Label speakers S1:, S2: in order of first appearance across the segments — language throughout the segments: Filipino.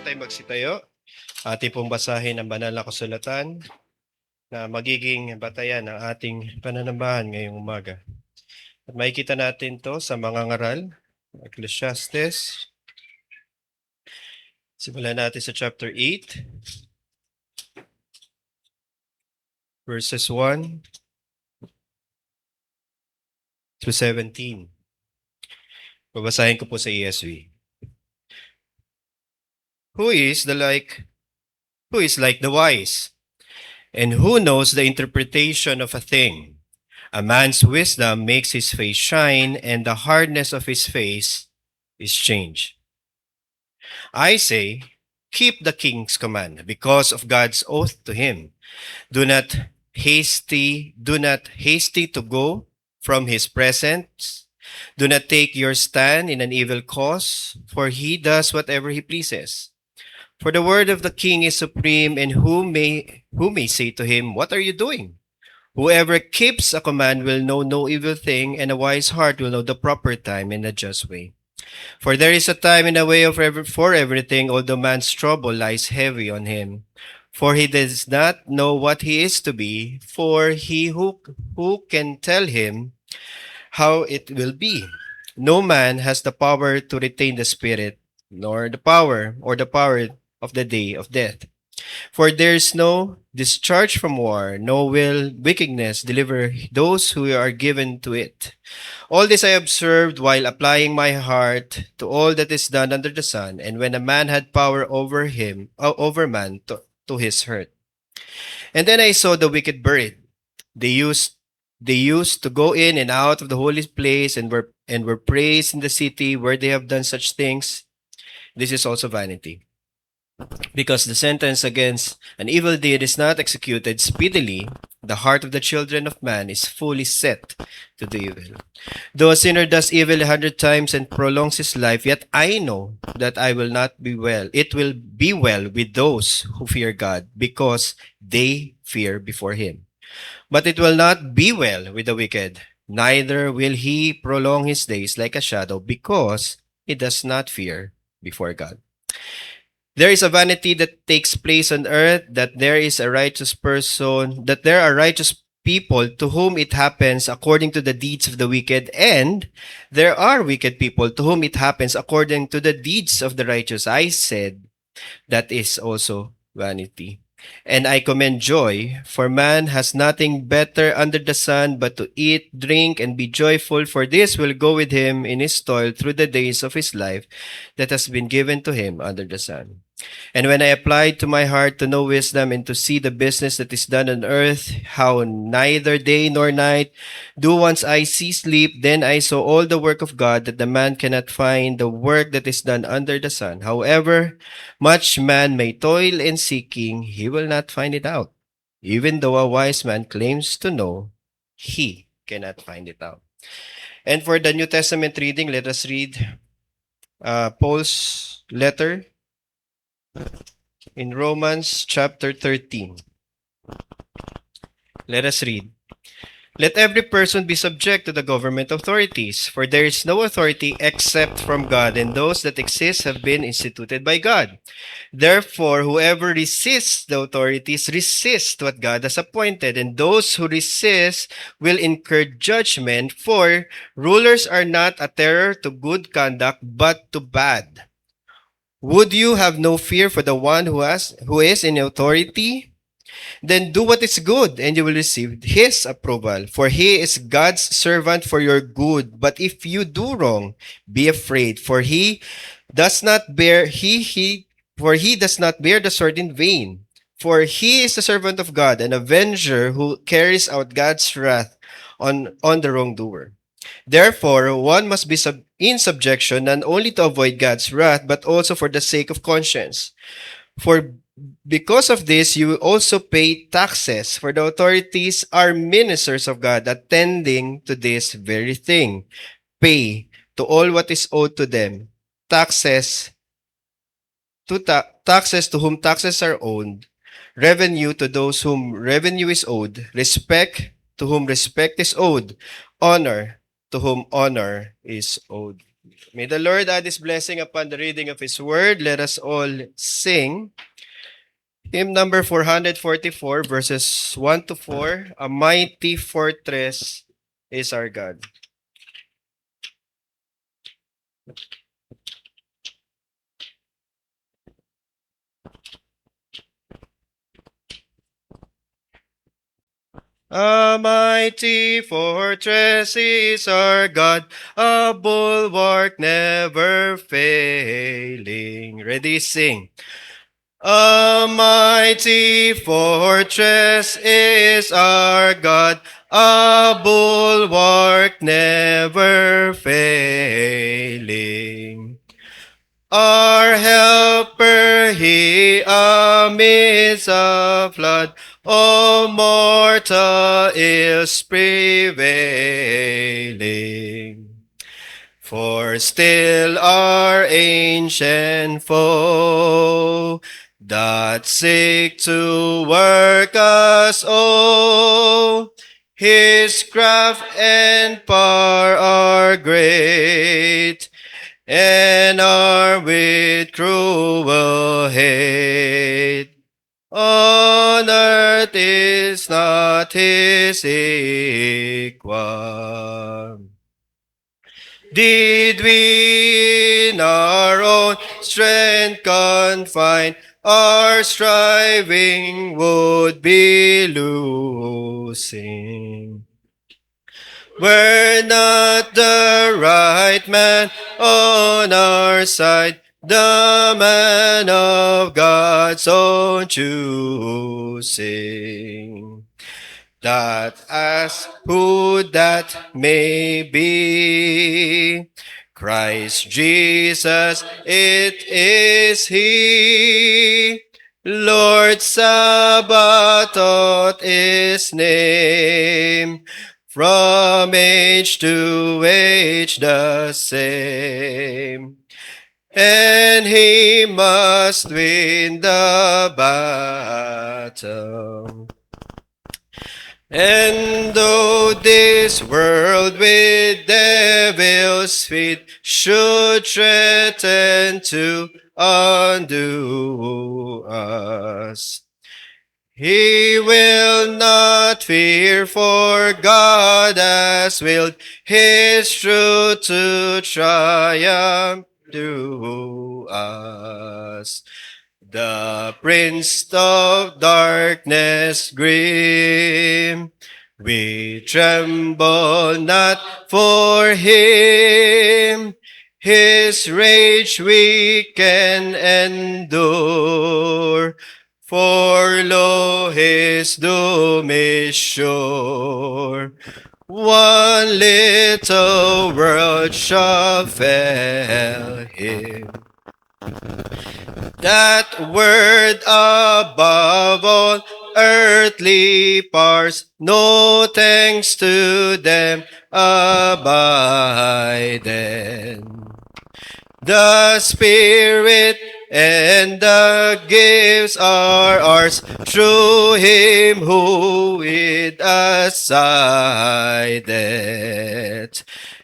S1: tayo magsitayo. Ating pong basahin ang banal na kasulatan na magiging batayan ng ating pananambahan ngayong umaga. At makikita natin to sa mga ngaral, Ecclesiastes. Simulan natin sa chapter 8, verses 1 to 17. Babasahin ko po sa ESV. Who is like the wise? And who knows the interpretation of a thing? A man's wisdom makes his face shine, and the hardness of his face is changed. I say, keep the king's command because of God's oath to him. Do not hasty to go from his presence. Do not take your stand in an evil cause, for he does whatever he pleases. For the word of the king is supreme, and who may say to him, what are you doing? Whoever keeps a command will know no evil thing, and a wise heart will know the proper time and the just way. For there is a time and a way for everything, although man's trouble lies heavy on him. For he does not know what he is to be, for he who can tell him how it will be. No man has the power to retain the spirit, nor the power of the day of death. For there is no discharge from war, no will wickedness deliver those who are given to it. All this I observed while applying my heart to all that is done under the sun, and when a man had power over man to his hurt. And then I saw the wicked buried. They used to go in and out of the holy place and were praised in the city where they have done such things. This is also vanity. Because the sentence against an evil deed is not executed speedily, the heart of the children of man is fully set to do evil. Though a sinner does evil 100 times and prolongs his life, yet I know that it will be well with those who fear God, because they fear before him. But it will not be well with the wicked, neither will he prolong his days like a shadow, because he does not fear before God. There is a vanity that takes place on earth, that there are righteous people to whom it happens according to the deeds of the wicked, and there are wicked people to whom it happens according to the deeds of the righteous. I said, that is also vanity. And I commend joy, for man has nothing better under the sun but to eat, drink, and be joyful, for this will go with him in his toil through the days of his life that has been given to him under the sun. And when I applied to my heart to know wisdom and to see the business that is done on earth, how neither day nor night do one's eyes see sleep, then I saw all the work of God, that the man cannot find the work that is done under the sun. However much man may toil in seeking, he will not find it out. Even though a wise man claims to know, he cannot find it out. And for the New Testament reading, let us read Paul's letter in Romans chapter 13. Let us read. Let every person be subject to the government authorities, for there is no authority except from God, and those that exist have been instituted by God. Therefore, whoever resists the authorities resists what God has appointed, and those who resist will incur judgment, for rulers are not a terror to good conduct, but to bad. Would you have no fear for the one who is in authority? Then do what is good, and you will receive his approval. For he is God's servant for your good. But if you do wrong, be afraid, for he does not bear the sword in vain. For he is the servant of God, an avenger who carries out God's wrath on the wrongdoer. Therefore, one must be in subjection, not only to avoid God's wrath, but also for the sake of conscience. For because of this, you also pay taxes, for the authorities are ministers of God, attending to this very thing. Pay to all what is owed to them, taxes to whom taxes are owed, revenue to those whom revenue is owed, respect to whom respect is owed, honor to whom honor is owed. May the Lord add His blessing upon the reading of His word. Let us all sing hymn number 444, verses 1 to 4. A mighty fortress is our God. A mighty fortress is our God, a bulwark never failing. Ready, sing. A mighty fortress is our God, a bulwark never failing. Our helper, he amidst a flood, all mortal ills prevailing. For still our ancient foe that seek to work us all, his craft and power are great, and are with cruel hate. On earth is not his equal. Did we in our own strength confine, our striving would be losing. Were not the right man on our side, the man of God's own choosing. That as who that may be, Christ Jesus, it is He. Lord Sabaoth is name, from age to age the same. And He must win the battle. And though this world with devil's feet should threaten to undo us, He will not fear, for God has willed His truth to triumph through us. The prince of darkness grim, we tremble not for him. His rage we can endure, for lo, his doom is sure. One little world shall fail him. That word above all earthly powers, no thanks to them abideth. The Spirit and the gifts are ours through Him who with us sideth.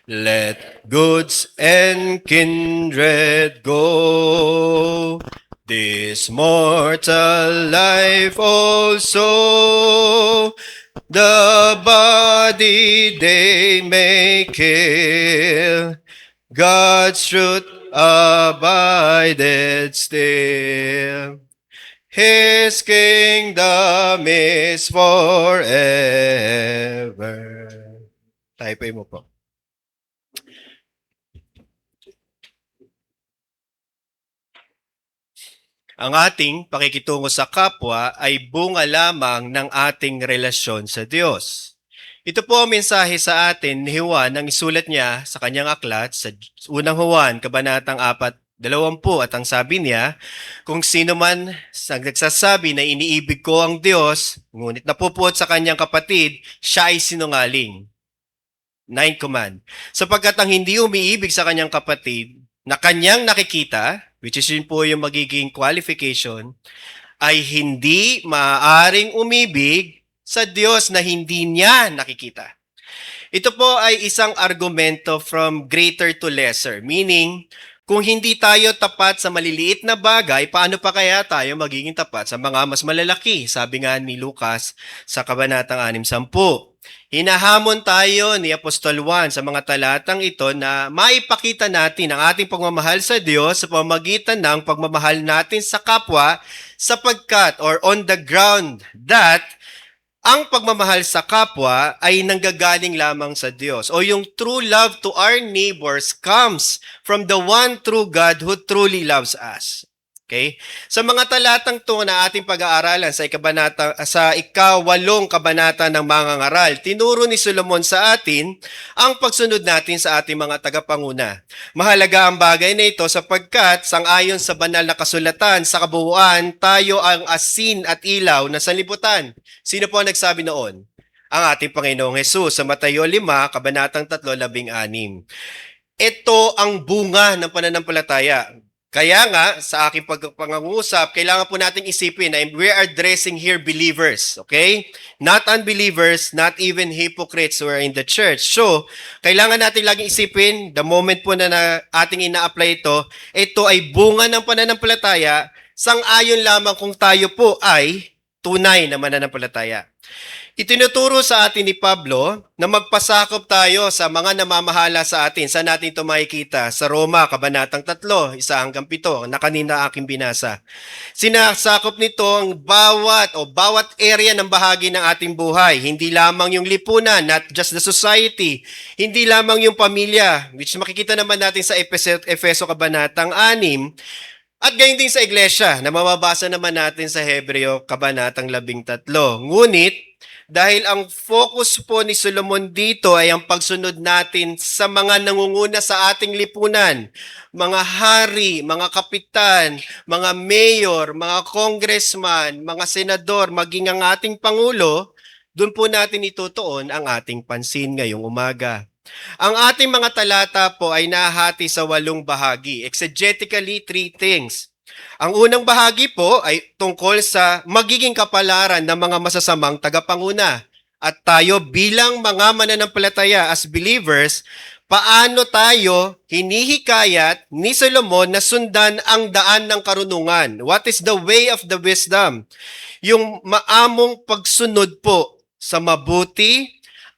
S1: Let goods and kindred go, this mortal life also. The body they may kill, God's truth abideth still. His kingdom is forever. Type mo po. Ang ating pakikitungo sa kapwa ay bunga lamang ng ating relasyon sa Diyos. Ito po ang mensahe sa atin ni Juan nang isulat niya sa kanyang aklat sa unang Juan, kabanatang 4:20, at ang sabi niya, kung sino man nagsasabi na iniibig ko ang Diyos, ngunit napupuot sa kanyang kapatid, siya ay sinungaling. 9th command. Sapagkat ang hindi umiibig sa kanyang kapatid na kanyang nakikita, which is yun po yung magiging qualification, ay hindi maaaring umibig sa Diyos na hindi niya nakikita. Ito po ay isang argumento from greater to lesser, meaning kung hindi tayo tapat sa maliliit na bagay, paano pa kaya tayo magiging tapat sa mga mas malalaki? Sabi nga ni Lucas sa Kabanatang 6:10. Hinahamon tayo ni Apostol Juan sa mga talatang ito na maipakita natin ang ating pagmamahal sa Diyos sa pamamagitan ng pagmamahal natin sa kapwa sapagkat or on the ground that ang pagmamahal sa kapwa ay nanggagaling lamang sa Diyos. O yung true love to our neighbors comes from the one true God who truly loves us. Okay? Sa mga talatang to na ating pag-aaralan sa ikawalong kabanata ng mga ngaral, tinuro ni Solomon sa atin ang pagsunod natin sa ating mga tagapanguna. Mahalaga ang bagay na ito sapagkat sangayon sa banal na kasulatan sa kabuuan, tayo ang asin at ilaw na sanlibutan. Sino po ang nagsabi noon? Ang ating Panginoong Hesus sa Mateo 5, kabanatang 3:16. Ito ang bunga ng pananampalataya. Kaya nga, sa aking pangungusap, kailangan po nating isipin na we are addressing here believers, okay? Not unbelievers, not even hypocrites who are in the church. So, kailangan natin laging isipin, the moment po na ating ina-apply ito ay bunga ng pananampalataya, sang-ayon lamang kung tayo po ay tunay na mananampalataya. Itinuturo sa atin ni Pablo na magpasakop tayo sa mga namamahala sa atin. Saan natin ito makikita? Sa Roma, kabanatang 3, 1-7, na kanina aking binasa. Sinasakop nito ang bawat area ng bahagi ng ating buhay. Hindi lamang yung lipunan, not just the society. Hindi lamang yung pamilya, which makikita naman natin sa Efeso kabanatang 6. At gayon din sa iglesia, na mababasa naman natin sa Hebreo kabanatang 13. Ngunit, dahil ang focus po ni Solomon dito ay ang pagsunod natin sa mga nangunguna sa ating lipunan, mga hari, mga kapitan, mga mayor, mga congressman, mga senador, maging ang ating pangulo, doon po natin itutuon ang ating pansin ngayong umaga. Ang ating mga talata po ay nahati sa 8 bahagi. Exegetically, 3 things. Ang unang bahagi po ay tungkol sa magiging kapalaran ng mga masasamang tagapanguna. At tayo bilang mga mananampalataya as believers, paano tayo hinihikayat ni Solomon na sundan ang daan ng karunungan? What is the way of the wisdom? Yung maamong pagsunod po sa mabuti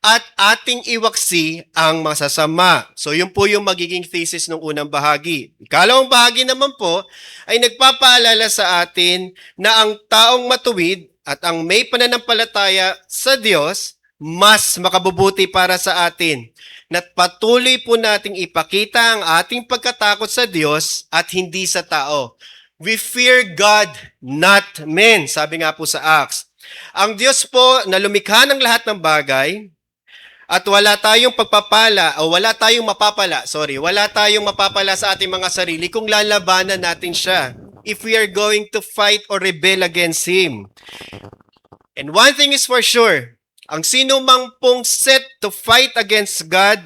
S1: at ating iwaksi ang masasama. So yun po yung magiging thesis ng unang bahagi. Ikalawang bahagi naman po ay nagpapaalala sa atin na ang taong matuwid at ang may pananampalataya sa Diyos mas makabubuti para sa atin. Na't patuloy po nating ipakita ang ating pagkatakot sa Diyos at hindi sa tao. We fear God, not men, sabi nga po sa Acts. Ang Diyos po na lumikha ng lahat ng bagay, at wala tayong wala tayong mapapala sa ating mga sarili kung lalabanan natin siya. If we are going to fight or rebel against Him. And one thing is for sure, ang sino mang pong set to fight against God,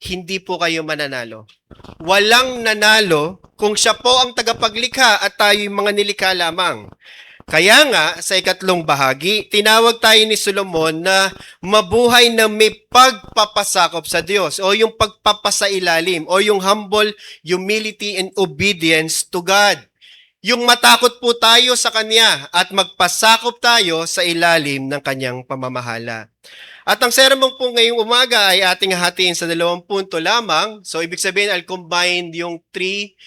S1: hindi po kayo mananalo. Walang nanalo kung siya po ang tagapaglikha at tayo yung mga nilikha lamang. Kaya nga, sa ikatlong bahagi, tinawag tayo ni Solomon na mabuhay na may pagpapasakop sa Diyos o yung pagpapasailalim o yung humble humility and obedience to God. Yung matakot po tayo sa Kanya at magpasakop tayo sa ilalim ng Kanyang pamamahala. At ang sermon po ngayong umaga ay ating hatiin sa 2 punto lamang. So, ibig sabihin, I'll combine yung 3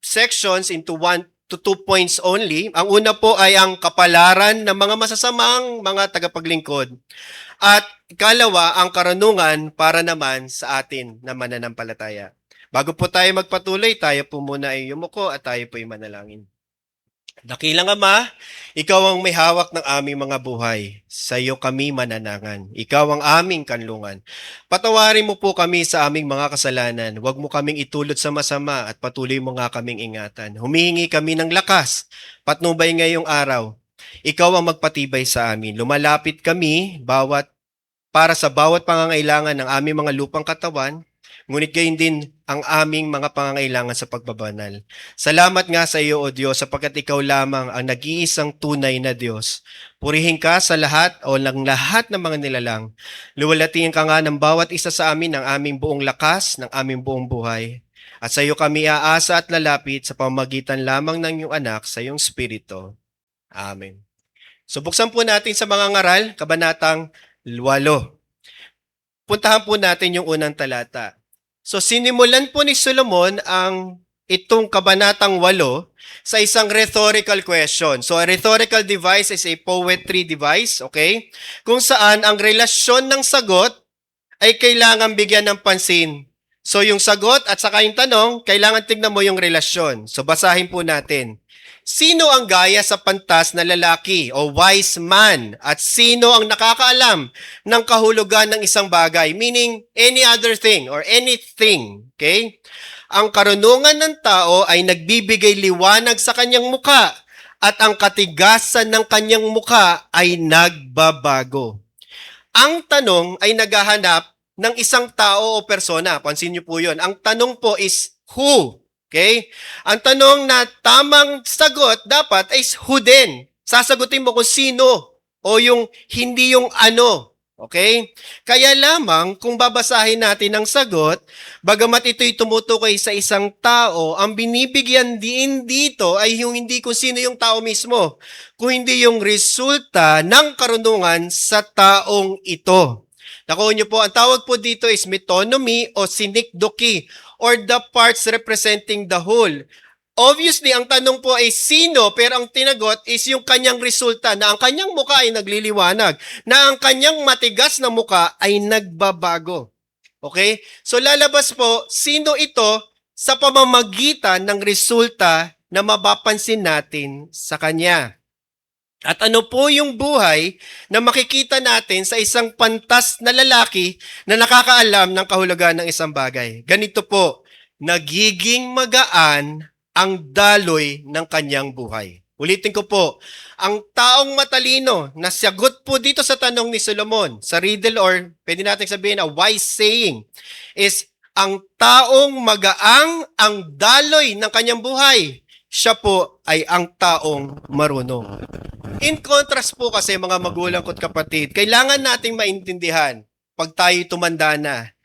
S1: sections into 1 to 2 points only. Ang una po ay ang kapalaran ng mga masasamang mga tagapaglingkod. At ikalawa, ang karunungan para naman sa atin na mananampalataya. Bago po tayo magpatuloy, tayo po muna ay yumuko at tayo po ay manalangin. Dakilang Ama, Ikaw ang may hawak ng aming mga buhay. Sa iyo kami mananangan. Ikaw ang aming kanlungan. Patawarin mo po kami sa aming mga kasalanan. Huwag mo kaming itulot sa masama at patuloy mo nga kaming ingatan. Humihingi kami ng lakas, patnubay ngayong araw. Ikaw ang magpatibay sa amin. Lumalapit kami para sa bawat pangangailangan ng aming mga lupang katawan. ngunit gayon din ang aming mga pangangailangan sa pagbabanal. Salamat nga sa iyo, O Diyos, sapagkat ikaw lamang ang nag-iisang tunay na Diyos. Purihin ka sa lahat o ng lahat ng mga nilalang. Luwalhatiin ka nga ng bawat isa sa amin ng aming buong lakas, ng aming buong buhay. At sa iyo kami aasa at lalapit sa pamamagitan lamang ng iyong anak sa iyong Espiritu. Amen. So buksan po natin sa mga ngaral, Kabanatang 8. Puntahan po natin yung unang talata. So sinimulan po ni Solomon ang itong Kabanatang 8 sa isang rhetorical question. So a rhetorical device is a poetry device, okay? Kung saan ang relasyon ng sagot ay kailangan bigyan ng pansin. So yung sagot at saka yung tanong, kailangan tignan mo yung relasyon. So basahin po natin. Sino ang gaya sa pantas na lalaki o wise man? At sino ang nakakaalam ng kahulugan ng isang bagay? Meaning, any other thing or anything. Okay? Ang karunungan ng tao ay nagbibigay liwanag sa kanyang muka at ang katigasan ng kanyang muka ay nagbabago. Ang tanong ay naghahanap ng isang tao o persona. Pansin niyo po yun. Ang tanong po is who? Okay? Ang tanong na tamang sagot dapat is who din. Sasagutin mo kung sino o yung hindi yung ano. Okay? Kaya lamang kung babasahin natin ang sagot, bagamat ito'y tumutukoy sa isang tao, ang binibigyan din dito ay yung hindi kung sino yung tao mismo, kung hindi yung resulta ng karunungan sa taong ito. Nakuha niyo po, ang tawag po dito is metonymy o sinikdoki, or the parts representing the whole. Obviously, ang tanong po ay sino, pero ang tinagot is yung kanyang resulta na ang kanyang muka ay nagliliwanag, na ang kanyang matigas na muka ay nagbabago. Okay? So lalabas po, sino ito sa pamamagitan ng resulta na mapapansin natin sa kanya. At ano po yung buhay na makikita natin sa isang pantas na lalaki na nakakaalam ng kahulugan ng isang bagay? Ganito po, nagiging magaan ang daloy ng kanyang buhay. Ulitin ko po, ang taong matalino na sagot po dito sa tanong ni Solomon, sa riddle or pwede natin sabihin a wise saying, is ang taong magaang ang daloy ng kanyang buhay. Siya po ay ang taong marunong. In contrast po kasi mga magulang ko't kapatid, kailangan nating maintindihan pag tayo tumanda na,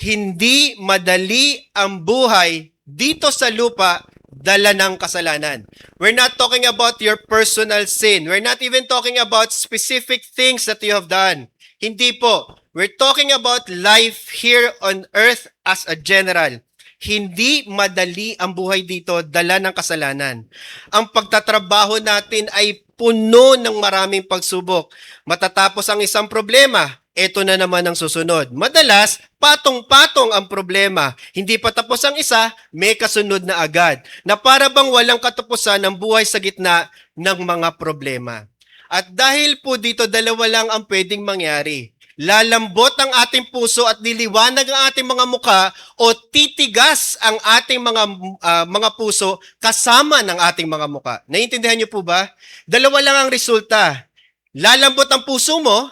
S1: hindi madali ang buhay dito sa lupa dala ng kasalanan. We're not talking about your personal sin. We're not even talking about specific things that you have done. Hindi po. We're talking about life here on earth as a general. Hindi madali ang buhay dito dala ng kasalanan. Ang pagtatrabaho natin ay puno ng maraming pagsubok. Matatapos ang isang problema, eto na naman ang susunod. Madalas, patong-patong ang problema. Hindi pa tapos ang isa, may kasunod na agad. Na para bang walang katapusan ang buhay sa gitna ng mga problema. At dahil po dito, dalawa lang ang pwedeng mangyari. Lalambot ang ating puso at liliwanag ang ating mga muka o titigas ang ating mga puso kasama ng ating mga muka. Naiintindihan niyo po ba? Dalawa lang ang resulta. Lalambot ang puso mo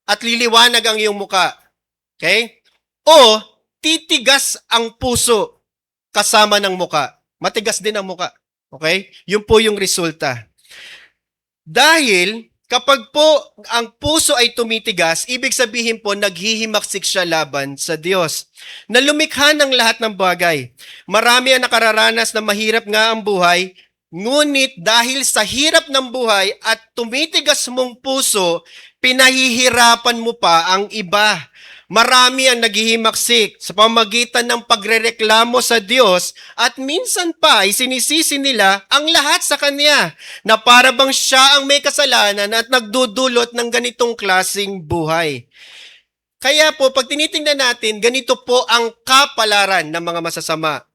S1: at liliwanag ang iyong muka. Okay? O titigas ang puso kasama ng muka. Matigas din ang muka. Okay? Yun po yung resulta. Dahil kapag po ang puso ay tumitigas, ibig sabihin po naghihimaksik siya laban sa Diyos na lumikha ng lahat ng bagay. Marami ang nakararanas na mahirap nga ang buhay, ngunit dahil sa hirap ng buhay at tumitigas mong puso, pinahihirapan mo pa ang iba. Marami ang naghihimaksik sa pamagitan ng pagrereklamo sa Diyos at minsan pa ay sinisisi nila ang lahat sa Kanya na para bang siya ang may kasalanan at nagdudulot ng ganitong klaseng buhay. Kaya po, pag tinitingnan natin, ganito po ang kapalaran ng mga masasama.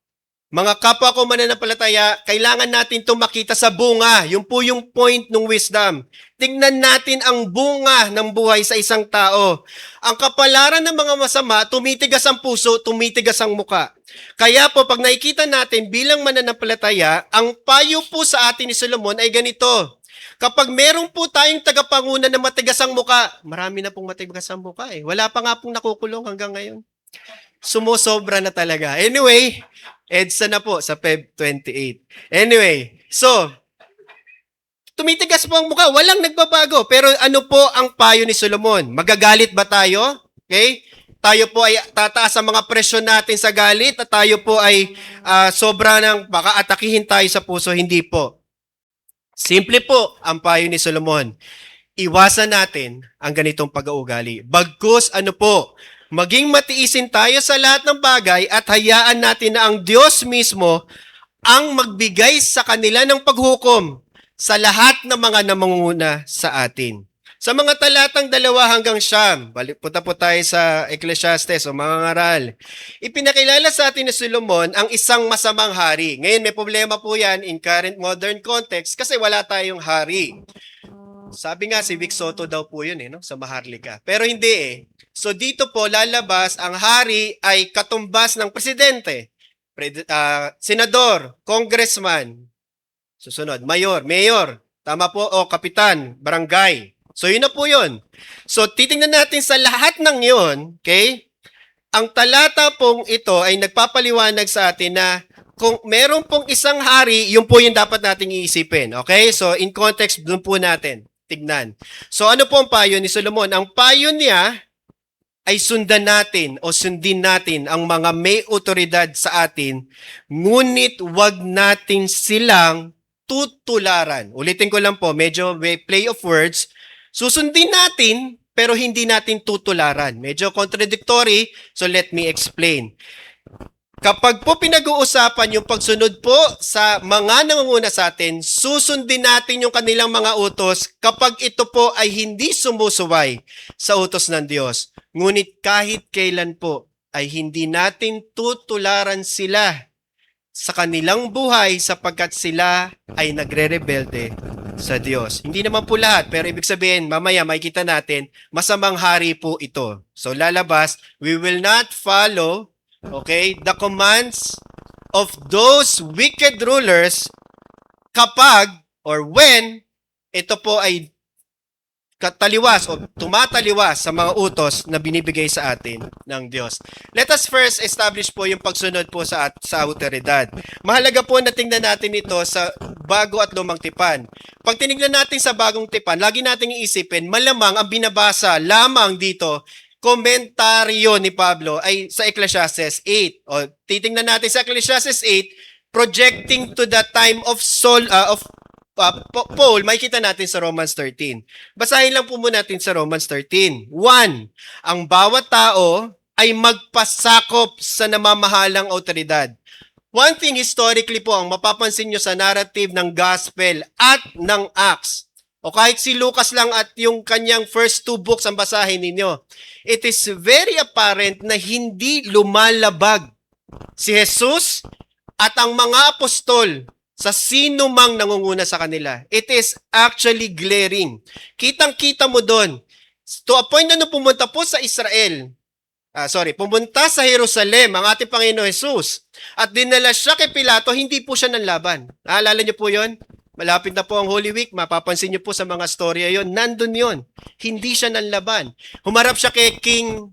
S1: Mga kapwa ko mananampalataya, kailangan natin itong makita sa bunga. Yung po yung point ng wisdom. Tingnan natin ang bunga ng buhay sa isang tao. Ang kapalaran ng mga masama, tumitigas ang puso, tumitigas ang muka. Kaya po, pag nakikita natin bilang mananampalataya, ang payo po sa atin ni Solomon ay ganito. Kapag meron po tayong tagapanguna na matigas ang muka, marami na pong matigas ang muka eh. Wala pa nga pong nakukulong hanggang ngayon. Sumusobra na talaga. Anyway, EDSA na po sa Feb 28. Anyway, so, tumitigas po ang mukha. Walang nagbabago. Pero ano po ang payo ni Solomon? Magagalit ba tayo? Okay? Tayo po ay tataas ang mga presyon natin sa galit at tayo po ay sobra ng baka atakihin tayo sa puso. Hindi po. Simple po ang payo ni Solomon. Iwasan natin ang ganitong pag-uugali. Bagkus ano po, maging matiisin tayo sa lahat ng bagay at hayaan natin na ang Diyos mismo ang magbigay sa kanila ng paghukom sa lahat ng mga namangunguna sa atin. Sa mga talatang 2 hanggang 9, punta po tayo sa Ecclesiastes o mga ngaral. Ipinakilala sa atin ni Solomon ang isang masamang hari. Ngayon may problema po yan in current modern context kasi wala tayong hari. Sabi nga si Vic Soto daw po yun no? Sa Maharlika. Pero hindi So dito po lalabas ang hari ay katumbas ng presidente, senador, congressman, susunod, mayor, tama po, o kapitan, barangay. So yun na po yun. So titingnan natin sa lahat ng yun, okay? Ang talata pong ito ay nagpapaliwanag sa atin na kung meron pong isang hari, yun po yung dapat nating iisipin. Okay? So in context, dun po natin tignan. So ano po ang payo ni Solomon? Ang payo niya ay sundan natin o sundin natin ang mga may otoridad sa atin, ngunit wag natin silang tutularan. Ulitin ko lang po, medyo may play of words. Susundin natin, pero hindi natin tutularan. Medyo contradictory, so let me explain. Kapag po pinag-uusapan yung pagsunod po sa mga nangunguna sa atin, susundin natin yung kanilang mga utos kapag ito po ay hindi sumusuway sa utos ng Diyos. Ngunit kahit kailan po ay hindi natin tutularan sila sa kanilang buhay sapagkat sila ay nagre-rebelde sa Diyos. Hindi naman po lahat, pero ibig sabihin, mamaya makikita natin, masamang hari po ito. So lalabas, we will not follow the commands of those wicked rulers kapag or when ito po ay kataliwas o tumataliwas sa mga utos na binibigay sa atin ng Diyos. Let us first establish po yung pagsunod po sa autoridad. Mahalaga po na tingnan natin ito sa bago at lumang tipan. Pag tinignan natin sa bagong tipan, lagi nating iisipin, malamang ang binabasa lamang dito, komentaryo ni Pablo ay sa Ecclesiastes 8. O titingnan natin sa Ecclesiastes 8, projecting to the time of Paul, makikita natin sa Romans 13. Basahin lang po muna natin sa Romans 13. 1. Ang bawat tao ay magpasakop sa namamahalang autoridad. One thing historically po ang mapapansin nyo sa narrative ng Gospel at ng Acts, o kahit si Lucas lang at yung kanyang first 2 books ang basahin ninyo, it is very apparent na hindi lumalabag si Jesus at ang mga apostol sa sino mang nangunguna sa kanila. It is actually glaring. Kitang-kita mo doon. To a point na pumunta po sa Israel, pumunta sa Jerusalem ang ating Panginoon Jesus at dinala siya kay Pilato, hindi po siya nanlaban. Naalala niyo po yon? Malapit na po ang Holy Week, mapapansin niyo po sa mga storya yon, nandun yon. Hindi siya nanlaban. Humarap siya kay King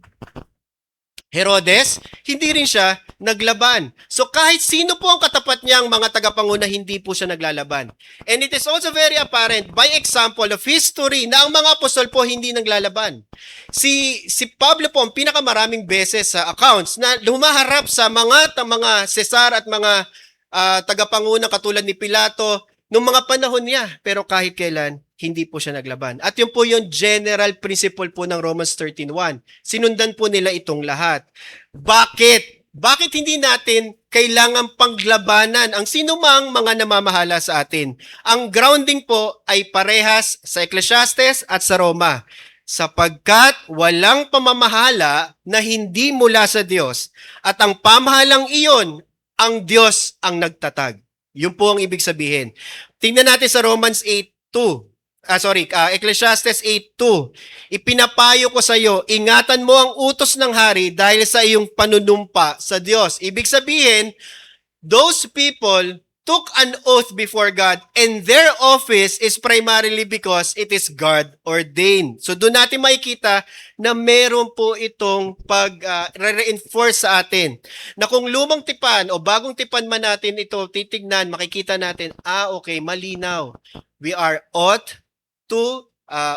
S1: Herodes, hindi rin siya naglaban. So kahit sino po ang katapat niyang mga tagapanguna, hindi po siya naglalaban. And it is also very apparent by example of history na ang mga apostol po hindi naglalaban. Si Pablo po ang pinakamaraming beses sa accounts na lumaharap sa mga Cesar at mga tagapanguna katulad ni Pilato noong mga panahon niya. Pero kahit kailan, hindi po siya naglaban. At yun po yung general principle po ng Romans 13:1. Sinundan po nila itong lahat. Bakit? Bakit hindi natin kailangan panglabanan ang sinumang mga namamahala sa atin? Ang grounding po ay parehas sa Ecclesiastes at sa Roma. Sapagkat walang pamamahala na hindi mula sa Diyos at ang pamahalang iyon, ang Diyos ang nagtatag. Yun po ang ibig sabihin. Tingnan natin sa Romans 8:2. Ecclesiastes 8:2. Ipinapayo ko sa iyo, ingatan mo ang utos ng hari dahil sa iyong panunumpa sa Diyos. Ibig sabihin, those people took an oath before God, and their office is primarily because it is God ordained. So doon natin makikita na meron po itong pag-reinforce sa atin. Na kung lumang tipan o bagong tipan man natin ito titignan, makikita natin, okay, malinaw. We are ought to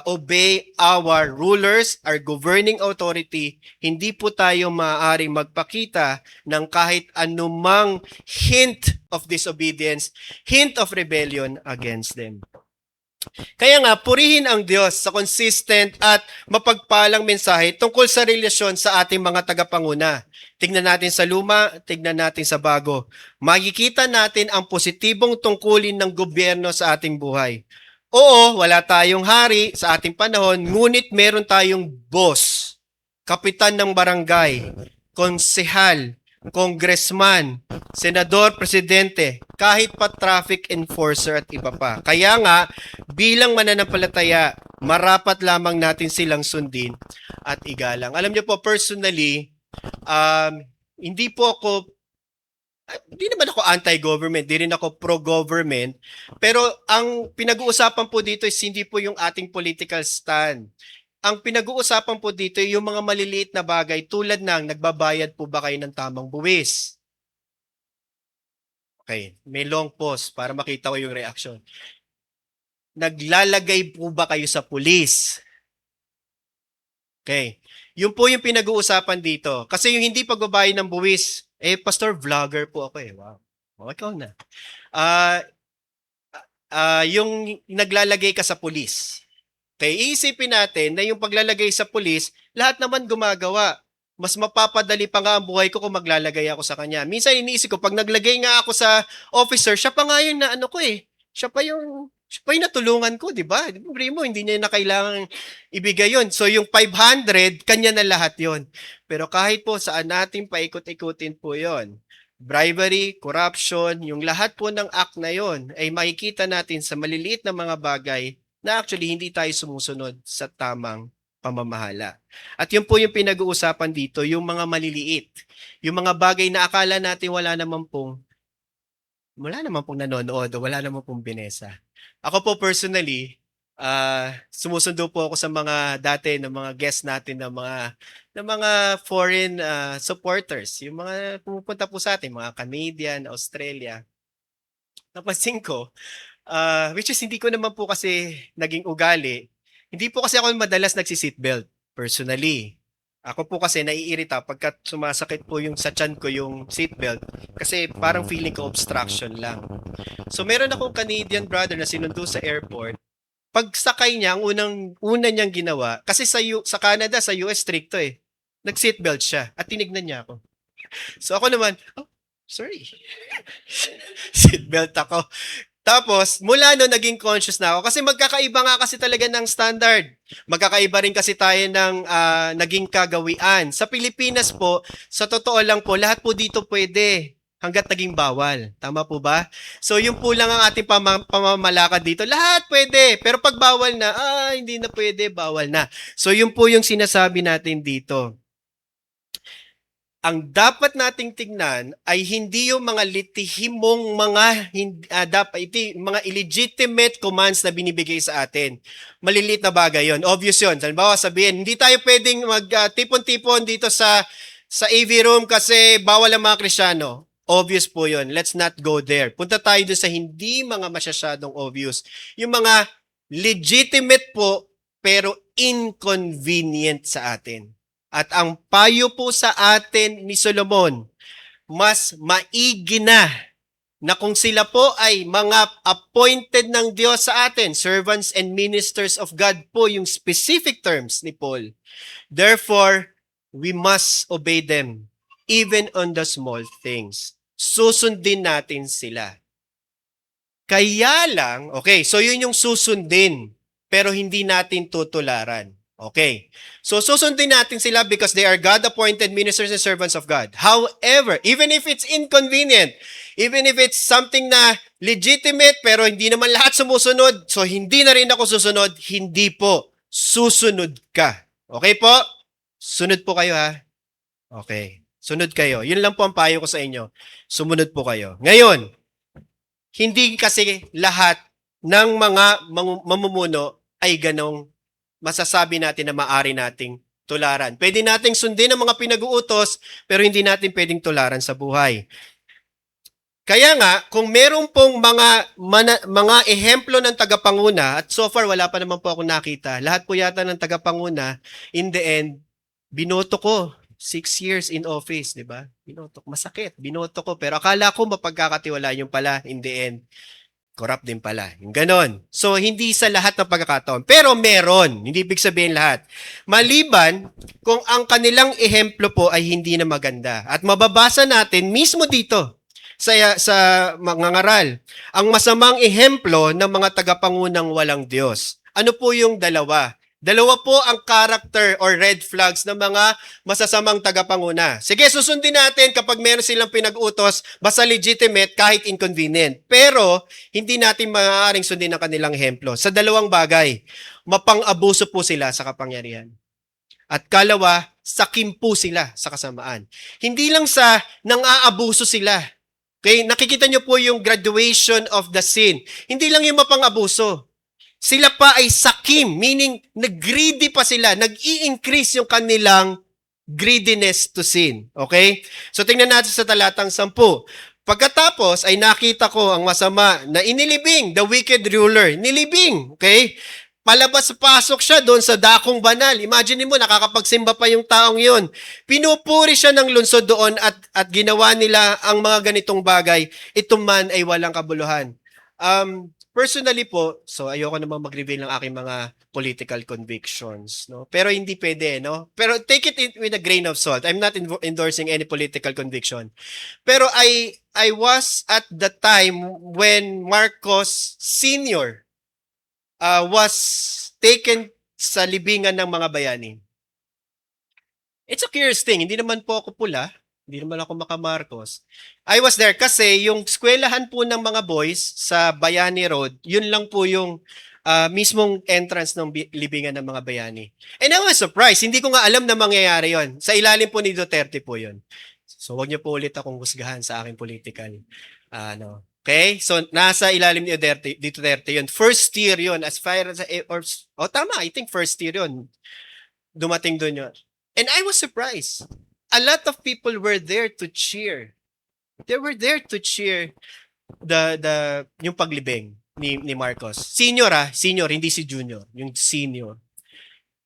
S1: obey our rulers, our governing authority. Hindi po tayo maaaring magpakita ng kahit anumang hint of disobedience, hint of rebellion against them. Kaya nga, purihin ang Diyos sa consistent at mapagpalang mensahe tungkol sa relasyon sa ating mga tagapanguna. Tignan natin sa luma, tignan natin sa bago. Makikita natin ang positibong tungkulin ng gobyerno sa ating buhay. Oo, wala tayong hari sa ating panahon, ngunit meron tayong boss, kapitan ng barangay, konsehal, congressman, senador, presidente, kahit pa traffic enforcer at iba pa. Kaya nga, bilang mananampalataya, marapat lamang natin silang sundin at igalang. Alam niyo po, personally, hindi naman ako anti-government, di rin ako pro-government, pero ang pinag-uusapan po dito is hindi po yung ating political stand. Ang pinag-uusapan po dito ay yung mga maliliit na bagay tulad ng nagbabayad po ba kayo ng tamang buwis? Okay, may long pause para makita ko yung reaction. Naglalagay po ba kayo sa pulis? Okay, yun po yung pinag-uusapan dito. Kasi yung hindi pagbabayad ng buwis, pastor, vlogger po ako eh. Wow. Ikaw na. Yung naglalagay ka sa pulis. Okay, iisipin natin na yung paglalagay sa pulis, lahat naman gumagawa. Mas mapapadali pa nga ang buhay ko kung maglalagay ako sa kanya. Minsan iniisip ko, pag naglagay nga ako sa officer, siya pa nga yung na ko eh. Siya pa yung natulungan ko, di ba? Mo, hindi niya na kailangan ibigay yon. So yung 500, kanya na lahat yon. Pero kahit po saan natin paikot-ikutin po yon, bribery, corruption, yung lahat po ng act na yon ay makikita natin sa maliliit na mga bagay na actually hindi tayo sumusunod sa tamang pamamahala. At yun po yung pinag-uusapan dito, yung mga maliliit. Yung mga bagay na akala natin wala naman pong nanonood o wala naman pong binesa. Ako po personally, sumusundo po ako sa mga dati ng mga guests natin ng mga foreign supporters. Yung mga pumupunta po sa atin, mga Canadian, Australia. Napansin ko, which is hindi ko naman po kasi naging ugali. Hindi po kasi ako madalas nagsi-seatbelt personally. Ako po kasi naiirita pagka sumasakit po yung sa tiyan ko yung seatbelt kasi parang feeling ko obstruction lang. So meron akong Canadian brother na sinundo sa airport. Pagsakay niya, ang una niyang ginawa, kasi sa Canada, sa US stricto eh. Nag-seatbelt siya at tinignan niya ako. So ako naman, sorry. Seatbelt ako. Tapos, mula no naging conscious na ako kasi magkakaiba nga kasi talaga ng standard. Magkakaiba rin kasi tayo ng naging kagawian. Sa Pilipinas po, sa totoo lang po, lahat po dito pwede hanggat naging bawal. Tama po ba? So, yun po lang ang ating pamamalakad dito. Lahat pwede. Pero pag bawal na, hindi na pwede, bawal na. So, yun po yung sinasabi natin dito. Ang dapat nating tingnan ay hindi yung mga litihimong mga illegitimate commands na binibigay sa atin. Maliliit na bagay yon. Obvious yun. Halimbawa sabihin, hindi tayo pwedeng magtipon-tipon dito sa AV room kasi bawal ang mga Kristiyano. Obvious po yun. Let's not go there. Punta tayo doon sa hindi mga masyadong obvious. Yung mga legitimate po pero inconvenient sa atin. At ang payo po sa atin ni Solomon, mas maigi na kung sila po ay mga appointed ng Diyos sa atin, servants and ministers of God po yung specific terms ni Paul. Therefore, we must obey them even on the small things. Susundin natin sila. Kaya lang, okay, so yun yung susundin, pero hindi natin tutularan. Okay. So, susundin natin sila because they are God-appointed ministers and servants of God. However, even if it's inconvenient, even if it's something na legitimate pero hindi naman lahat sumusunod, so hindi na rin ako susunod, hindi po. Susunod ka. Okay po? Sunod po kayo ha. Okay. Sunod kayo. Yun lang po ang payo ko sa inyo. Sumunod po kayo. Ngayon, Hindi kasi lahat ng mga mamumuno ay ganong masasabi natin na maaari nating tularan. Pwede nating sundin ang mga pinag-uutos, pero hindi natin pwedeng tularan sa buhay. Kaya nga, kung meron pong mga ehemplo ng tagapanguna, at so far wala pa naman po ako nakita, lahat po yata ng tagapanguna, in the end, binoto ko. 6 years in office, di ba? Binoto ko. Masakit. Binoto ko. Pero akala ko mapagkakatiwala yung pala, in the end, corrupt din pala. Yung ganon. So, hindi sa lahat ng pagkakataon. Pero meron. Hindi ibig sabihin lahat. Maliban kung ang kanilang ehemplo po ay hindi na maganda. At mababasa natin mismo dito sa mga ngaral ang masamang ehemplo ng mga tagapangunang walang Diyos. Ano po yung dalawa? Dalawa po ang character or red flags ng mga masasamang tagapanguna. Sige, susundin natin kapag meron silang pinag-utos, basta legitimate kahit inconvenient. Pero, hindi natin maaaring sundin ang kanilang ehemplo. Sa dalawang bagay, mapang-abuso po sila sa kapangyarihan. At kalawa, sakim po sila sa kasamaan. Hindi lang sa nang-aabuso sila. Okay, nakikita nyo po yung graduation of the sin. Hindi lang yung mapang-abuso. Sila pa ay sakim, meaning nag-greedy pa sila, nag-i-increase yung kanilang greediness to sin. Okay? So tingnan natin sa talatang 10. Pagkatapos ay nakita ko ang masama na inilibing, the wicked ruler. Nilibing, okay? Palabas-pasok siya doon sa dakong banal. Imagine mo, nakakapagsimba pa yung taong yon. Pinupuri siya ng lungsod doon at ginawa nila ang mga ganitong bagay. Ito man ay walang kabuluhan. Personally po, so ayoko naman mag-reveal ng aking mga political convictions, no? Pero hindi pwede, no? Pero take it with a grain of salt. I'm not endorsing any political conviction. Pero I was at the time when Marcos Sr. Was taken sa libingan ng mga bayani. It's a curious thing. Hindi naman po ako pula. Hindi naman ako maka-Marcos. I was there kasi yung eskwelahan po ng mga boys sa Bayani Road, yun lang po yung mismong entrance ng libingan ng mga bayani. And I was surprised. Hindi ko nga alam na mangyayari yon. Sa ilalim po ni Duterte po yun. So wag niyo po ulit akong husgahan sa aking political. Okay? So nasa ilalim ni Duterte yun. First year yun. As far as, tama, I think first year yun. Dumating doon yun. And I was surprised. A lot of people were there to cheer. They were there to cheer yung paglibing ni Marcos. Senior, hindi si junior, yung senior.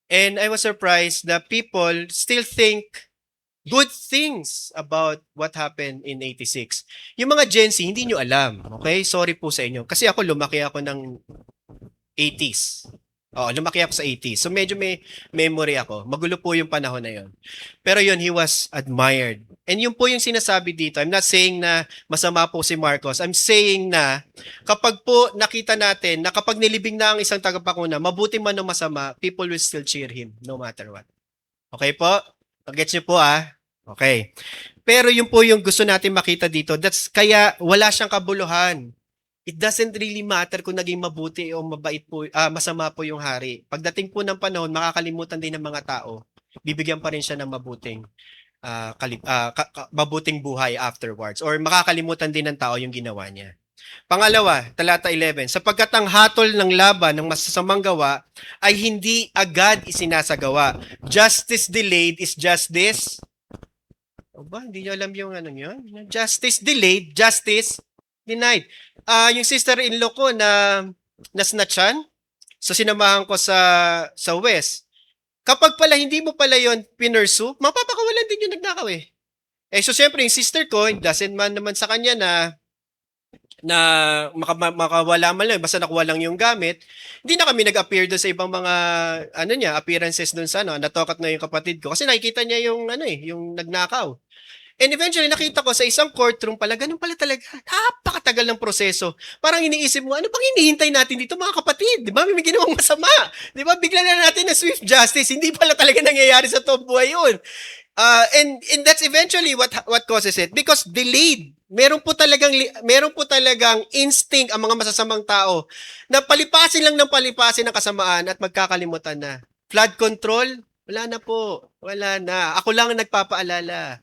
S1: And I was surprised that people still think good things about what happened in 86. Yung mga Gen Z, hindi nyo alam. Okay? Sorry po sa inyo. Kasi ako lumaki ako ng 80s. Lumaki ako sa 80s. So medyo may memory ako. Magulo po yung panahon na yon. Pero yun, he was admired. And yun po yung sinasabi dito. I'm not saying na masama po si Marcos. I'm saying na kapag po nakita natin na kapag nilibing na ang isang tagapanguna, mabuti man o masama, people will still cheer him no matter what. Okay po? Gets niyo po Okay. Pero yun po yung gusto natin makita dito. Kaya wala siyang kabuluhan. It doesn't really matter kung naging mabuti o mabait po, masama po yung hari. Pagdating po ng panahon, makakalimutan din ng mga tao. Bibigyan pa rin siya ng mabuting mabuting buhay afterwards. Or makakalimutan din ng tao yung ginawa niya. Pangalawa, talata 11, sapagkat ang hatol ng laban ng masasamang gawa ay hindi agad isinasagawa. Justice delayed is justice. Hindi niyo alam yung yun? Justice delayed, justice denied. Yung sister-in-law ko na snatchan, so sinamahan ko sa West. Kapag pala hindi mo pala yon pinursu, mapapakawalan din yung nagnakaw eh. So siyempre yung sister ko, doesn't man naman sa kanya na makawala man lang, basta nakuha lang yung gamit, hindi na kami nag-appear doon sa ibang mga appearances doon sa natokat na yung kapatid ko kasi nakikita niya yung yung nagnakaw. And eventually, nakita ko sa isang courtroom pala, ganun pala talaga, napakatagal ng proseso. Parang iniisip mo, ano pang hinihintay natin dito mga kapatid? Di ba? May ginawang masama. Di ba? Bigla na natin na swift justice. Hindi pala talaga nangyayari sa toong buhay yun. And that's eventually what causes it. Because delayed. Meron po talagang instinct ang mga masasamang tao na palipasin lang ng palipasin ng kasamaan at magkakalimutan na. Flood control? Wala na po. Wala na. Ako lang ang nagpapaalala.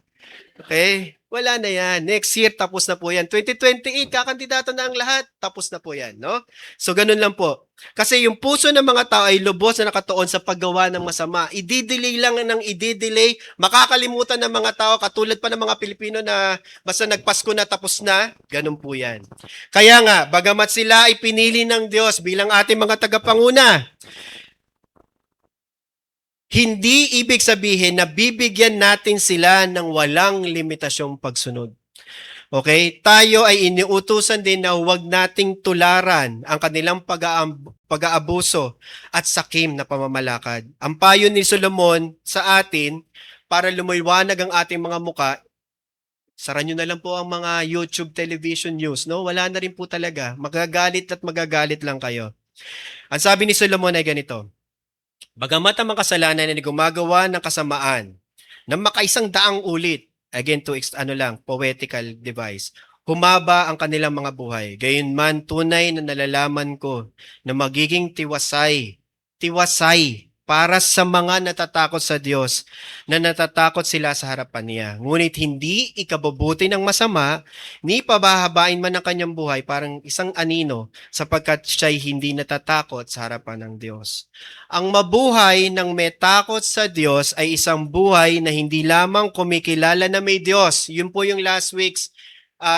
S1: Okay? Wala na yan. Next year, tapos na po yan. 2028, kakandidato na ang lahat. Tapos na po yan, no? So, ganun lang po. Kasi yung puso ng mga tao ay lubos na nakatuon sa paggawa ng masama. I-delay lang ng i-delay. Makakalimutan ng mga tao, katulad pa ng mga Pilipino na basta nagpasko na tapos na. Ganun po yan. Kaya nga, bagamat sila ay pinili ng Diyos bilang ating mga tagapanguna, hindi ibig sabihin na bibigyan natin sila ng walang limitasyong pagsunod. Okay? Tayo ay iniutusan din na huwag nating tularan ang kanilang pag-aabuso at sakim na pamamalakad. Ang payo ni Solomon sa atin para lumiwanag ang ating mga muka, sara nyo na lang po ang mga YouTube television news, no? Wala na rin po talaga. Magagalit at magagalit lang kayo. Ang sabi ni Solomon ay ganito, bagamat ang mga kasalanan ay gumagawa ng kasamaan na makaisang daang ulit, again to poetical device, humaba ang kanilang mga buhay. Gayunman tunay na nalalaman ko na magiging tiwasay para sa mga natatakot sa Diyos, na natatakot sila sa harapan niya. Ngunit hindi ikabubuti ng masama, ni pabahabain man ang kanyang buhay parang isang anino, sapagkat siya'y hindi natatakot sa harapan ng Diyos. Ang mabuhay ng may takot sa Diyos ay isang buhay na hindi lamang kumikilala na may Diyos. Yun po yung last week's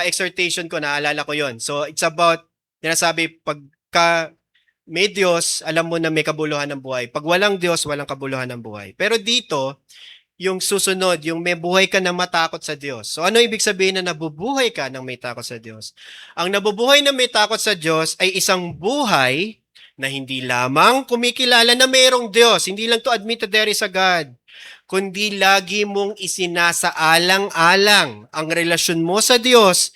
S1: exhortation ko, naalala ko yon. So it's about, sinasabi, pagka may Diyos, alam mo na may kabuluhan ng buhay. Pag walang Diyos, walang kabuluhan ng buhay. Pero dito, yung susunod, yung may buhay ka na matakot sa Diyos. So ano ibig sabihin na nabubuhay ka ng may takot sa Diyos? Ang nabubuhay na may takot sa Diyos ay isang buhay na hindi lamang kumikilala na mayroong Diyos, hindi lang to admit that there is a God, kundi lagi mong isinasaalang-alang ang relasyon mo sa Diyos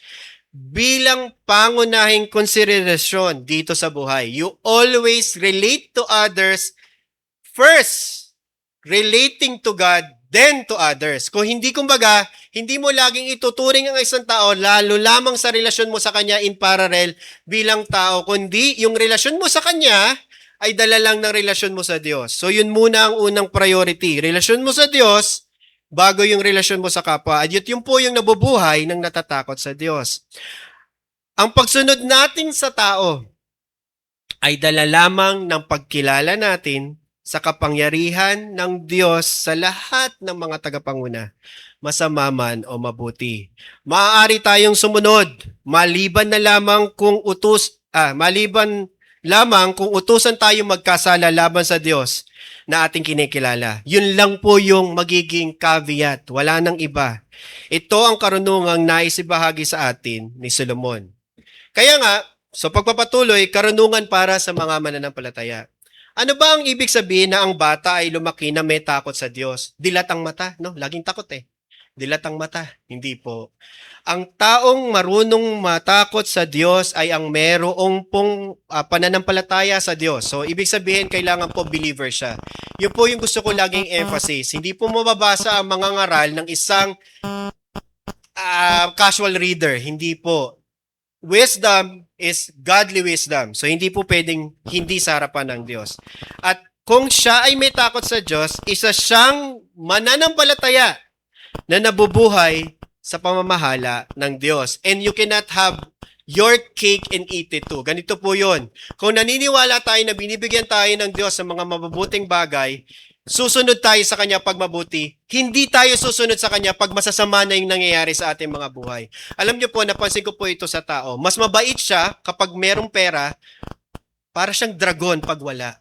S1: bilang pangunahing konsiderasyon dito sa buhay. You always relate to others first, relating to God, then to others. Kung hindi, kumbaga, hindi mo laging ituturing ang isang tao, lalo lamang sa relasyon mo sa kanya in parallel bilang tao, kundi yung relasyon mo sa kanya ay dala lang ng relasyon mo sa Diyos. So yun muna ang unang priority. Relasyon mo sa Diyos, bago yung relasyon mo sa kapwa. At yun po yung nabubuhay ng natatakot sa Diyos. Ang pagsunod natin sa tao ay dala lamang ng pagkilala natin sa kapangyarihan ng Diyos sa lahat ng mga tagapanguna, masama man o mabuti. Maaari tayong sumunod, maliban lamang kung utusan tayong magkasala laban sa Diyos na ating kinikilala. Yun lang po yung magiging caveat. Wala nang iba. Ito ang karunungang naisibahagi sa atin ni Solomon. Kaya nga, so pagpapatuloy, karunungan para sa mga mananampalataya. Ano ba ang ibig sabihin na ang bata ay lumaki na may takot sa Diyos? Dilat ang mata, no? Laging takot eh. Dilat ang mata. Hindi po. Ang taong marunong matakot sa Diyos ay ang merong pong pananampalataya sa Diyos. So, ibig sabihin, kailangan po believer siya. Yun po yung gusto ko laging emphasis. Hindi po mababasa ang mga ngaral ng isang casual reader. Hindi po. Wisdom is godly wisdom. So, hindi po pwedeng hindi sa harapan ng Diyos. At kung siya ay may takot sa Diyos, isa siyang mananampalataya na nabubuhay sa pamamahala ng Diyos. And you cannot have your cake and eat it too. Ganito po yun. Kung naniniwala tayo na binibigyan tayo ng Diyos ng mga mabubuting bagay, susunod tayo sa Kanya pag mabuti. Hindi tayo susunod sa Kanya pag masasama na yung nangyayari sa ating mga buhay. Alam niyo po, napansin ko po ito sa tao. Mas mabait siya kapag merong pera, para siyang dragon pag wala.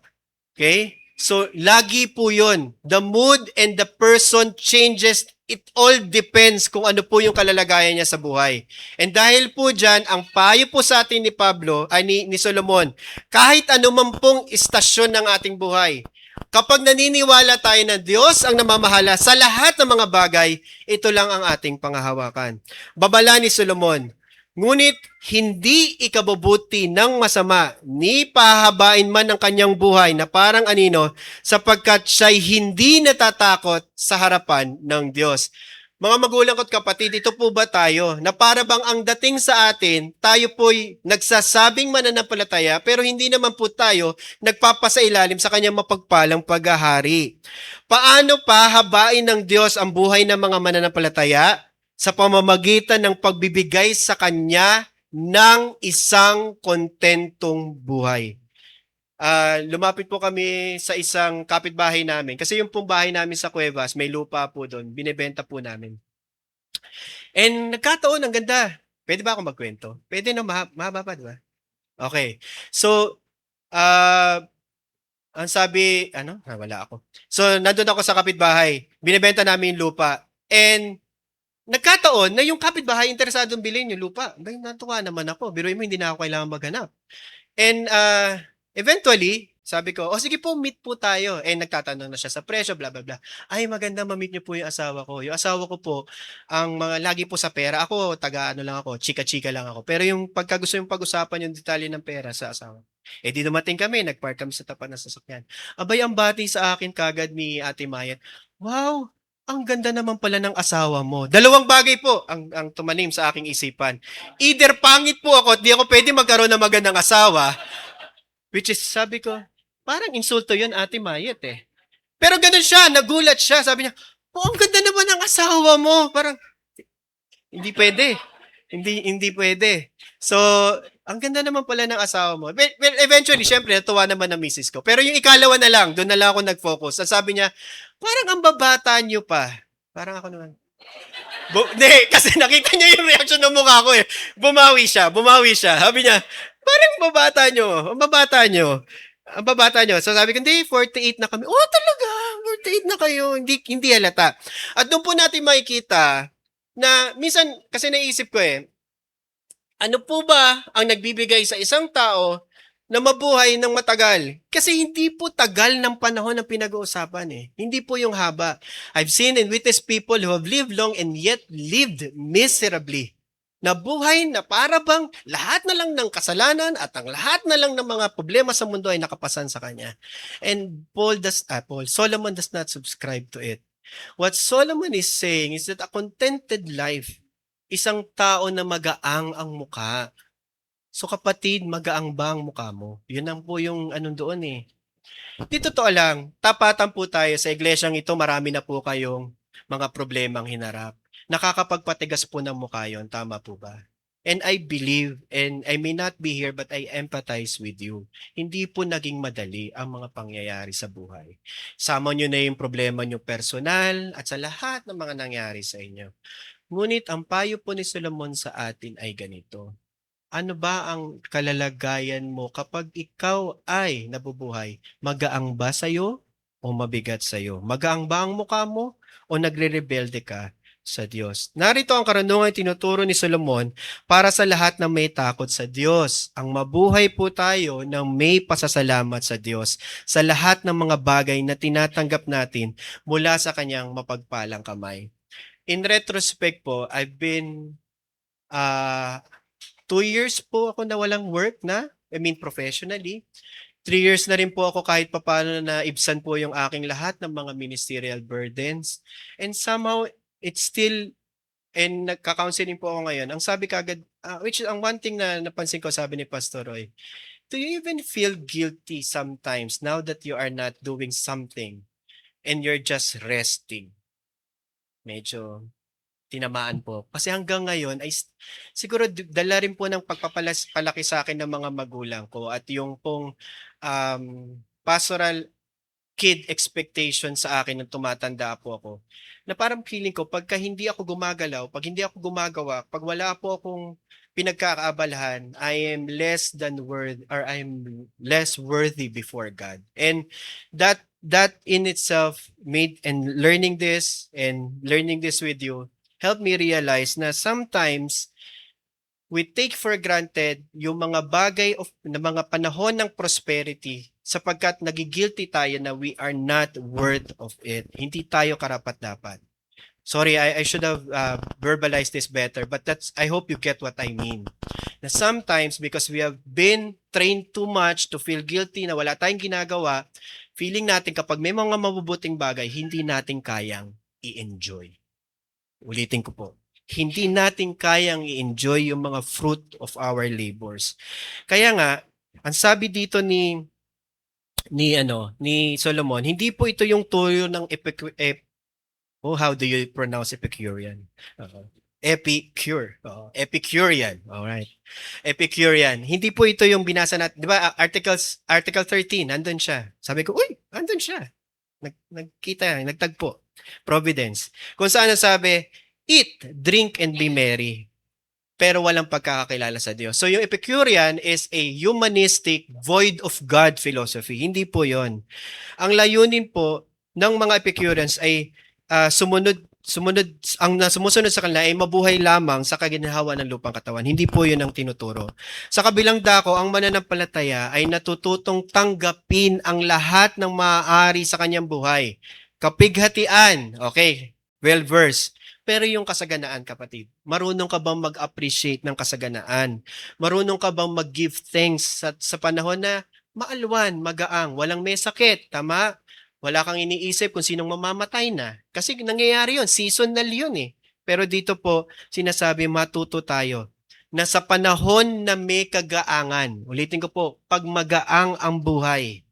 S1: Okay? So, lagi po yun. The mood and the person changes. It all depends kung ano po yung kalalagayan niya sa buhay. And dahil po dyan, ang payo po sa atin ni Solomon, kahit anuman pong istasyon ng ating buhay, kapag naniniwala tayo na Diyos ang namamahala sa lahat ng mga bagay, ito lang ang ating panghahawakan. Babala ni Solomon, ngunit hindi ikabubuti ng masama, ni pahabain man ang kanyang buhay na parang anino, sapagkat siya'y hindi natatakot sa harapan ng Diyos. Mga magulang ko't kapatid, ito po ba tayo na para bang ang dating sa atin, tayo po'y nagsasabing mananampalataya pero hindi naman po tayo nagpapasailalim sa kanyang mapagpalang paghahari. Paano pa habain ng Diyos ang buhay ng mga mananampalataya? Sa pamamagitan ng pagbibigay sa Kanya ng isang kontentong buhay. Lumapit po kami sa isang kapitbahay namin. Kasi yung pong bahay namin sa Cuevas, may lupa po doon. Binebenta po namin. And nagkataon, ang ganda. Pwede ba ako magkwento? Pwede na, mahaba pa, di ba? Okay. So, ang sabi, wala ako. So, nandun ako sa kapitbahay. Binebenta namin yung lupa. And nagkataon na yung kapitbahay interesadong bilhin yung lupa. Bay, natuwa naman ako. Biruin mo, hindi na ako kailangan maghanap. And eventually, sabi ko, sige po, meet po tayo. And nagtatanong na siya sa presyo, bla bla bla. Ay, maganda ma-meet niyo po yung asawa ko. Yung asawa ko po, ang mga lagi po sa pera. Ako, lang ako, chika-chika lang ako. Pero yung pagka gusto yung pag-usapan yung detalye ng pera sa asawa. Di dumating kami, nagpark kami sa tapat ng sasakyan. Abay, ang bati sa akin kagad ni Ate Mayet, wow, ang ganda naman pala ng asawa mo. Dalawang bagay po ang tumanim sa aking isipan. Either pangit po ako at di ako pwede magkaroon ng magandang asawa, which is, sabi ko, parang insulto yun, Ate Mayet eh. Pero ganun siya, nagulat siya. Sabi niya, ang ganda naman ng asawa mo. Parang, hindi pwede. Hindi pwede. So, ang ganda naman pala ng asawa mo. Well, eventually, syempre, natuwa naman ang misis ko. Pero yung ikalawa na lang, doon na lang ako nag-focus. Sabi niya, parang ang babata niyo pa. Parang ako naman. Kasi nakita niya yung reaction ng mukha ko eh. Bumawi siya. Sabi niya, parang ang babata niyo. So sabi ko, hindi, 48 na kami. Oh, talaga? 48 na kayo. Hindi halata. At doon po natin makikita na minsan, kasi naisip ko eh, ano po ba ang nagbibigay sa isang tao na mabuhay ng matagal? Kasi hindi po tagal ng panahon ang pinag-uusapan eh. Hindi po yung haba. I've seen and witnessed people who have lived long and yet lived miserably. Nabuhay na para bang lahat na lang ng kasalanan at ang lahat na lang ng mga problema sa mundo ay nakapasan sa kanya. And Solomon does not subscribe to it. What Solomon is saying is that a contented life, isang tao na magaang ang mukha. So kapatid, magaang ba ang mukha mo? Yun ang po yung doon eh. Di totoo lang, tapatan po tayo sa iglesyang ito, marami na po kayong mga problemang hinarap. Nakakapagpatigas po ng mukha yun, tama po ba? And I believe, and I may not be here, but I empathize with you. Hindi po naging madali ang mga pangyayari sa buhay. Sama nyo na yung problema nyo personal at sa lahat ng mga nangyari sa inyo. Ngunit ang payo po ni Solomon sa atin ay ganito. Ano ba ang kalalagayan mo kapag ikaw ay nabubuhay? Magaang ba sa'yo o mabigat sa'yo? Magaang ba ang mukha mo o nagre-rebelde ka sa Diyos? Narito ang karunungan tinuturo ni Solomon para sa lahat ng may takot sa Diyos. Ang mabuhay po tayo ng may pasasalamat sa Diyos sa lahat ng mga bagay na tinatanggap natin mula sa kanyang mapagpalang kamay. In retrospect po, I've been 2 years po ako na walang work na, professionally. 3 years na rin po ako kahit papaano na ibsan po yung aking lahat ng mga ministerial burdens. And somehow, it's still, and nagka-counseling po ako ngayon. Ang sabi kagad, which is ang one thing na napansin ko, sabi ni Pastor Roy, do you even feel guilty sometimes now that you are not doing something and you're just resting? Medyo tinamaan po. Kasi hanggang ngayon ay siguro dala rin po ng pagpapalaki sa akin ng mga magulang ko at yung pong pastoral kid expectation sa akin nung tumatanda po ako. Na parang feeling ko pagka hindi ako gumagalaw, pag hindi ako gumagawa, pag wala po akong pinagkakaabalahan, I am less than I am less worthy before God. And that in itself made and learning this with you help me realize na sometimes we take for granted yung mga bagay na mga panahon ng prosperity sapagkat nagigilty tayo na we are not worth of it. Hindi tayo karapat-dapat. Sorry, I should have verbalized this better, but I hope you get what I mean. Na sometimes because we have been trained too much to feel guilty na wala tayong ginagawa, feeling natin kapag may mga mabubuting bagay, hindi natin kayang i-enjoy. Ulitin ko po. Hindi natin kayang i-enjoy yung mga fruit of our labors. Kaya nga, ang sabi dito ni Solomon, hindi po ito yung tuyo ng how do you pronounce Epicurean? Epicure. Epicurean. All right. Epicurean. Hindi po ito yung binasa natin. Di ba, Article 13, nandun siya. Sabi ko, uy, nandun siya. Nagkita, nagtagpo. Providence. Kung saan sabi, eat, drink, and be merry. Pero walang pagkakakilala sa Diyos. So yung Epicurean is a humanistic, void of God philosophy. Hindi po yon. Ang layunin po ng mga Epicureans ay sumusunod sa kanila ay mabuhay lamang sa kaginhawa ng lupang katawan. Hindi po yun ang tinuturo. Sa kabilang dako, ang mananampalataya ay natututong tanggapin ang lahat ng maaari sa kanyang buhay. Kapighatian, okay, well-versed. Pero yung kasaganaan, kapatid, marunong ka bang mag-appreciate ng kasaganaan? Marunong ka bang mag-give thanks sa panahon na maalwan, magaang, walang may sakit, tama? Wala kang iniisip kung sinong mamamatay na. Kasi nangyayari yun, seasonal yun eh. Pero dito po, sinasabi matuto tayo na sa panahon na may kagaangan, ulitin ko po, pag magaang ang buhay,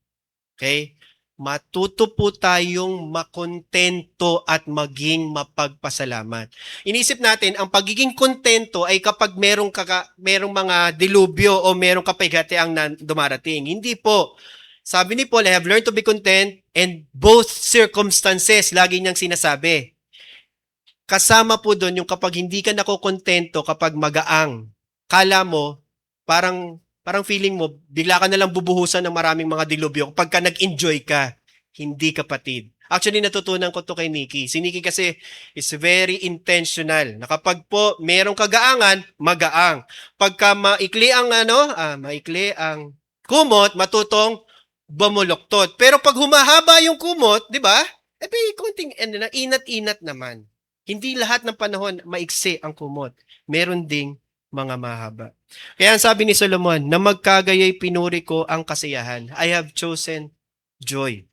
S1: okay? Matuto po tayong makontento at maging mapagpasalamat. Inisip natin, ang pagiging kontento ay kapag merong mga dilubyo o merong kapighatiang dumarating. Hindi po. Sabi ni Paul, I have learned to be content in both circumstances. Lagi niyang sinasabi. Kasama po doon yung kapag hindi ka nakokontento kapag magaang. Kala mo, parang feeling mo, bigla ka nalang bubuhusan ng maraming mga dilubyo kapag ka nag-enjoy ka. Hindi, kapatid. Actually, natutunan ko to kay Nikki. Si Nikki kasi is very intentional. Na kapag po merong kagaangan, magaang. Pagka maikli ang kumot, matutong bumuloktot. Pero pag humahaba yung kumot, di ba? Konting inat-inat naman. Hindi lahat ng panahon maiksi ang kumot. Meron ding mga mahaba. Kaya ang sabi ni Solomon, na magkagaya'y pinuri ko ang kasiyahan. I have chosen joy.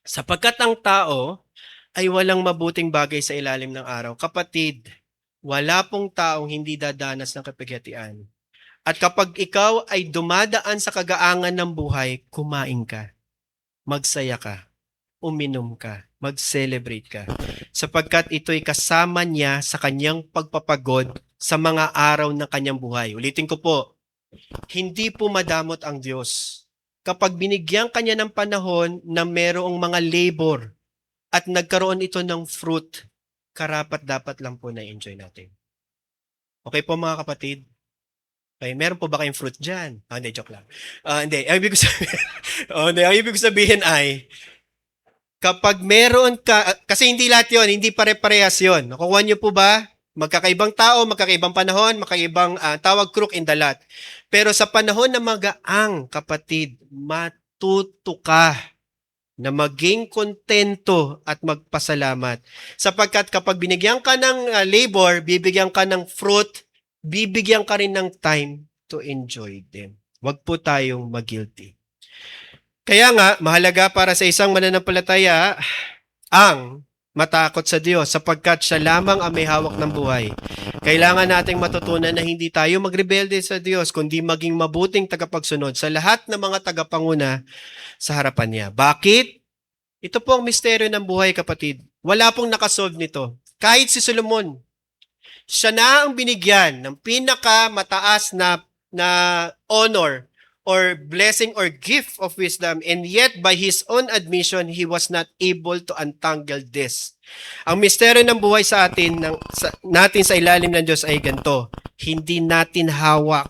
S1: Sapagkat ang tao ay walang mabuting bagay sa ilalim ng araw. Kapatid, wala pong taong hindi dadanas ng kapighatian. At kapag ikaw ay dumadaan sa kagaangan ng buhay, kumain ka, magsaya ka, uminom ka, mag-celebrate ka. Sapagkat ito'y kasama niya sa kanyang pagpapagod sa mga araw ng kanyang buhay. Ulitin ko po, hindi po madamot ang Diyos. Kapag binigyan kanya ng panahon na merong mga labor at nagkaroon ito ng fruit, karapat dapat lang po na-enjoy natin. Okay po mga kapatid? Okay, meron po ba kayong fruit dyan? Hindi, joke lang. Hindi, ang ibig ko sabihin ay, kapag meron ka, kasi hindi lahat yon, hindi pare-parehas yon. Nakuha niyo po ba? Magkakaibang tao, magkakaibang panahon, magkakaibang tawag crook in the lot. Pero sa panahon na magaang, kapatid, matuto ka na maging kontento at magpasalamat. Sapagkat kapag binigyan ka ng labor, bibigyan ka ng fruit, bibigyan ka rin ng time to enjoy them. Huwag po tayong mag-guilty. Kaya nga, mahalaga para sa isang mananampalataya ang matakot sa Diyos sapagkat siya lamang ang may hawak ng buhay. Kailangan nating matutunan na hindi tayo magrebelde sa Diyos kundi maging mabuting tagapagsunod sa lahat ng mga tagapanguna sa harapan niya. Bakit? Ito po ang misteryo ng buhay, kapatid. Wala pong nakasolve nito. Kahit si Solomon, siya na ang binigyan ng pinakamataas na honor or blessing or gift of wisdom, and yet by his own admission, he was not able to untangle this. Ang misteryo ng buhay sa atin, natin sa ilalim ng Diyos ay ganito. Hindi natin hawak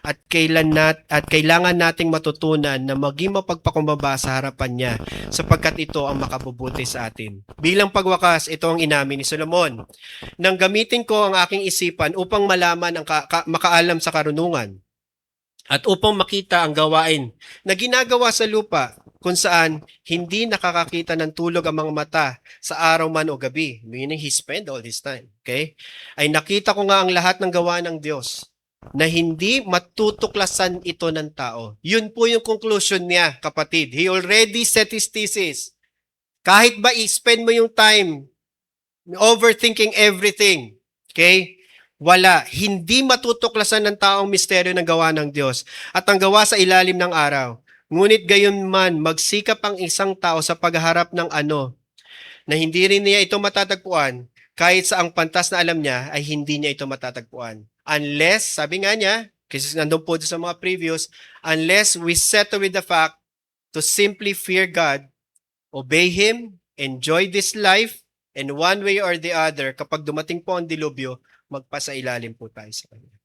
S1: at kailangan nating matutunan na maging mapagpakumbaba sa harapan niya sapagkat ito ang makabubuti sa atin. Bilang pagwakas, ito ang inamin ni Solomon. Nang gamitin ko ang aking isipan upang malaman ang makaalam sa karunungan at upang makita ang gawain na ginagawa sa lupa kung saan hindi nakakakita ng tulog ang mga mata sa araw man o gabi. Meaning he spent all this time. Okay? Ay nakita ko nga ang lahat ng gawa ng Diyos na hindi matutuklasan ito ng tao. Yun po yung conclusion niya, kapatid. He already set his thesis. Kahit ba i-spend mo yung time overthinking everything. Okay? Wala. Hindi matutuklasan ng taong misteryo ng gawa ng Diyos at ang gawa sa ilalim ng araw. Ngunit gayon man, magsikap ang isang tao sa pagharap ng ano, na hindi rin niya ito matatagpuan, kahit sa ang pantas na alam niya, ay hindi niya ito matatagpuan. Unless, sabi nga niya, kasi nandun po sa mga previous, unless we settle with the fact to simply fear God, obey Him, enjoy this life, and one way or the other, kapag dumating po ang dilubyo, magpasailalim po tayo sa Kanya.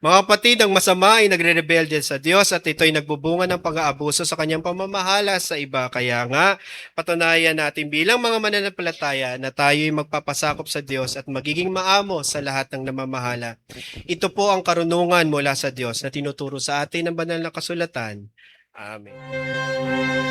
S1: Mga kapatid, ang masama ay nagre-rebelde sa Diyos at ito ay nagbubunga ng pag-aabuso sa kanyang pamamahala sa iba. Kaya nga, patunayan natin bilang mga mananampalataya na tayo ay magpapasakop sa Diyos at magiging maamo sa lahat ng namamahala. Ito po ang karunungan mula sa Diyos na tinuturo sa atin ng banal na kasulatan. Amen.